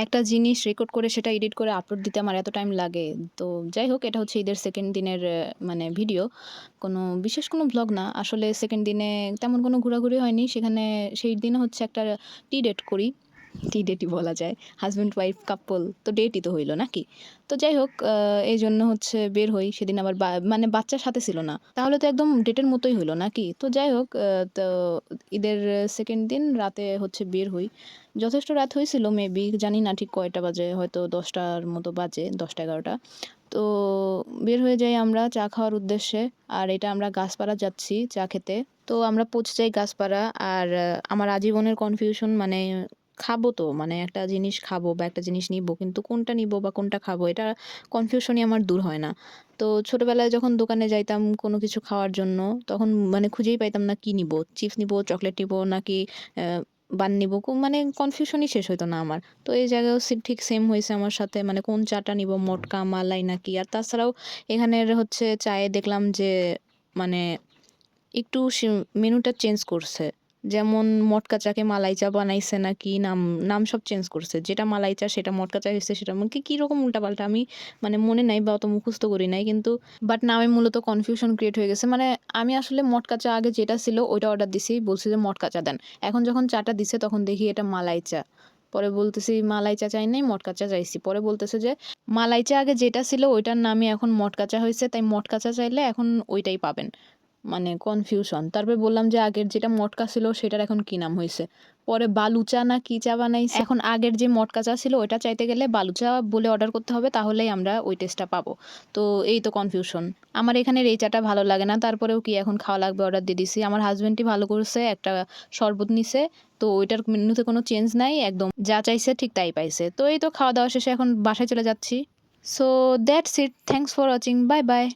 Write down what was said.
একটা জিনিস রেকর্ড করে সেটা এডিট করে আপলোড দিতে আমার এত টাইম লাগে। তো যাই হোক, এটা হচ্ছে ঈদের 2nd দিনের মানে ভিডিও। কোনো বিশেষ কোনো ভ্লগ না। আসলে 2nd দিনে তেমন কোনো ঘোরাঘুরি হয়নি। সেখানে সেই দিনে হচ্ছে একটা টি ডেট করি। টি ডেটই বলা যায়। হাসব্যান্ড ওয়াইফ কাপল তো ডেটই তো হইল নাকি? তো যাই হোক, এইজন্য হচ্ছে বের হই। সেদিন আবার মানে বাচ্চা সাথে ছিল না। তাহলে তো একদম ডেটের মতোই হইল নাকি? তো যাই হোক, তো ঈদের 2nd দিন রাতে হচ্ছে বের হই। যথেষ্ট রাত হয়েছিল মেবি, জানি না ঠিক কয়টা বাজে, হয়তো 10টার মতো বাজে, 10টা-11টা। তো বের হয়ে যাই আমরা চা খাওয়ার উদ্দেশ্যে। আর এটা আমরা গাছপাড়া যাচ্ছি চা খেতে। তো আমরা পৌঁছে যাই গাছপাড়া। আর আমার আজীবনের কনফিউশন, মানে খাবো তো, মানে একটা জিনিস খাবো বা একটা জিনিস নিবো, কিন্তু কোনটা নিবো বা কোনটা খাবো এটা কনফিউশনই আমার দূর হয় না। তো ছোটবেলায় যখন দোকানে যাইতাম কোনো কিছু খাওয়ার জন্য, তখন মানে খুঁজেই পাইতাম না কি নিবো। চিপস নিবো, চকলেট নিবো নাকি বান নিবো, মানে কনফিউশনই শেষ হইতো না আমার। তো এই জায়গায়ও ঠিক সেম হয়েছে আমার সাথে, মানে কোন চাটা নিবো, মটকা, মালাই নাকি। আর তাছাড়াও এখানের হচ্ছে চায়ে দেখলাম যে মানে একটু মেনুটা চেঞ্জ করছে। যেমন মটকা চাকে মালাই চা বানাইছে নাকি, নাম সব চেঞ্জ করছে। যেটা মালাই চা সেটা মটকা চা হইছে, সেটা কি কিরকম উল্টাপাল্টা আমি মানে মনে নাই বা অত মুখস্থ করি নাই। কিন্তু বাট নামে মূলত কনফিউশন ক্রিয়েট হয়ে গেছে। মানে আমি আসলে মটকা চা আগে যেটা ছিল ওইটা অর্ডার দিছি। বলছি যে মটকা চা দেন। এখন যখন চাটা দিছে তখন দেখি এটা মালাই চা। পরে বলতেছি মালাই চা চাই নাই, মটকা চা চাইছি। পরে বলতেছে যে মালাই চা আগে যেটা ছিল ওইটার নামই এখন মটকা চা হইছে, তাই মটকা চা চাইলে এখন ওইটাই পাবেন। মানে কনফিউশন। তারপরে বললাম যে আগের যেটা মটকা ছিল সেটার এখন কি নাম হইছে? পরে বালু চা না কি চা বানাইছে। এখন আগের যে মটকা চা ছিল ওইটা চাইতে গেলে বালু চা বলে অর্ডার করতে হবে, তাহলেই আমরা ওই টেস্টটা পাবো। তো এই তো কনফিউশন। আমার এখানের এই চাটা ভালো লাগে না। তারপরেও কি এখন খাওয়া লাগবে, অর্ডার দিয়ে দিছি। আমার হাসব্যান্ডই ভালো করছে, একটা শরবত নিছে। তো ওইটার মেনুতে কোনো চেঞ্জ নাই। একদম যা চাইছে ঠিক তাই পাইছে। তো এই তো খাওয়া-দাওয়া শেষে এখন বাসায় চলে যাচ্ছি। So that's it. Thanks for watching. Bye, by.